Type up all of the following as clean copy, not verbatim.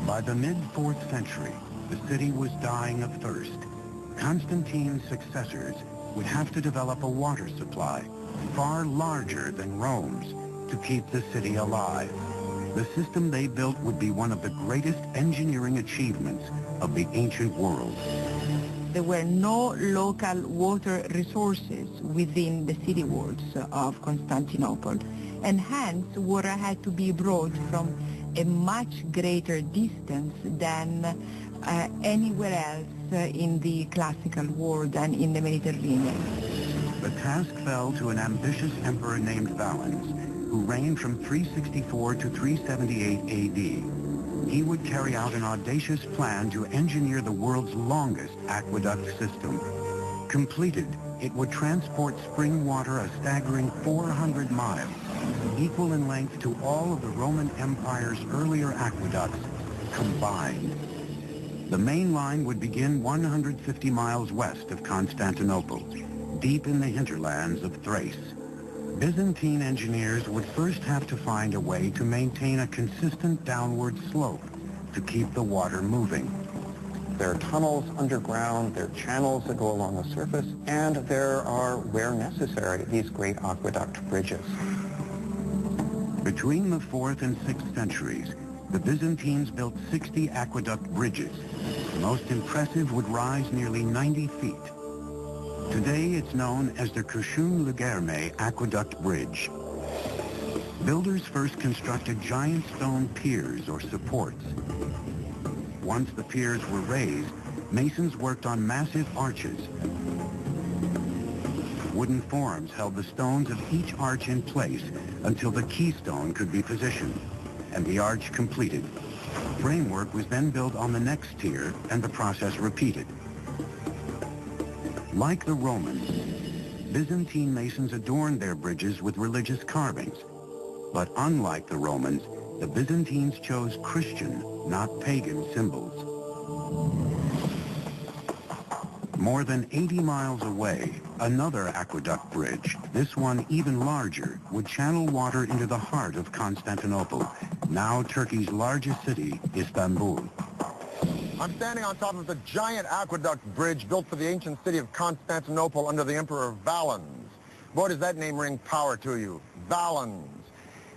By the mid-4th century, the city was dying of thirst. Constantine's successors would have to develop a water supply far larger than Rome's to keep the city alive. The system they built would be one of the greatest engineering achievements of the ancient world. There were no local water resources within the city walls of Constantinople, and hence water had to be brought from a much greater distance than anywhere else in the classical world and in the Mediterranean. The task fell to an ambitious emperor named Valens, who reigned from 364 to 378 AD. He would carry out an audacious plan to engineer the world's longest aqueduct system. Completed, it would transport spring water a staggering 400 miles, equal in length to all of the Roman Empire's earlier aqueducts combined. The main line would begin 150 miles west of Constantinople, deep in the hinterlands of Thrace. Byzantine engineers would first have to find a way to maintain a consistent downward slope to keep the water moving. There are tunnels underground, there are channels that go along the surface, and there are, where necessary, these great aqueduct bridges. Between the 4th and 6th centuries, the Byzantines built 60 aqueduct bridges. The most impressive would rise nearly 90 feet. Today, it's known as the Kuşun-Lugerme Aqueduct Bridge. Builders first constructed giant stone piers or supports. Once the piers were raised, masons worked on massive arches. Wooden forms held the stones of each arch in place until the keystone could be positioned and the arch completed. Framework was then built on the next tier and the process repeated. Like the Romans, Byzantine masons adorned their bridges with religious carvings. But unlike the Romans, the Byzantines chose Christian, not pagan symbols. More than 80 miles away, another aqueduct bridge, this one even larger, would channel water into the heart of Constantinople, now Turkey's largest city, Istanbul. I'm standing on top of the giant aqueduct bridge built for the ancient city of Constantinople under the Emperor Valens. Boy, does that name ring power to you, Valens.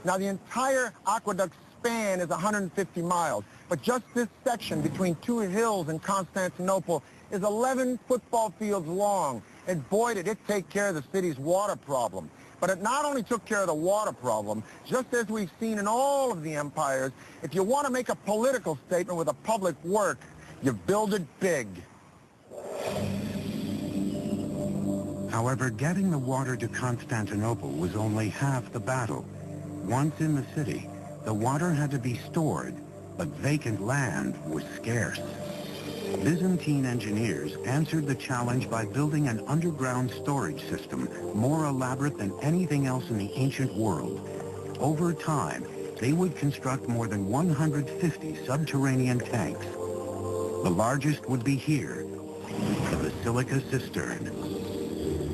Now, the entire aqueduct span is 150 miles, but just this section between two hills in Constantinople is 11 football fields long, and boy, did it take care of the city's water problem. But it not only took care of the water problem, just as we've seen in all of the empires, if you want to make a political statement with a public work, you build it big. However, getting the water to Constantinople was only half the battle. Once in the city, the water had to be stored, but vacant land was scarce. Byzantine engineers answered the challenge by building an underground storage system more elaborate than anything else in the ancient world. Over time, they would construct more than 150 subterranean tanks. The largest would be here, the Basilica Cistern.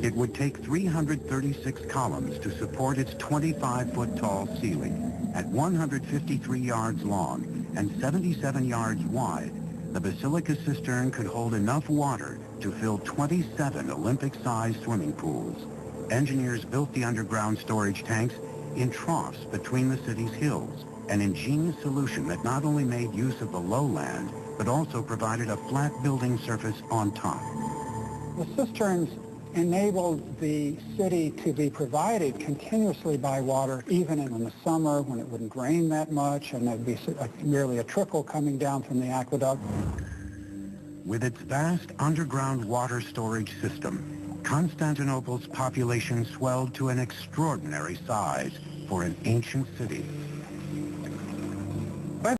It would take 336 columns to support its 25-foot-tall ceiling. At 153 yards long and 77 yards wide, the Basilica Cistern could hold enough water to fill 27 Olympic-sized swimming pools. Engineers built the underground storage tanks in troughs between the city's hills, an ingenious solution that not only made use of the lowland, but also provided a flat building surface on top. The cisterns enabled the city to be provided continuously by water, even in the summer when it wouldn't rain that much and there'd be merely a trickle coming down from the aqueduct. With its vast underground water storage system, Constantinople's population swelled to an extraordinary size for an ancient city.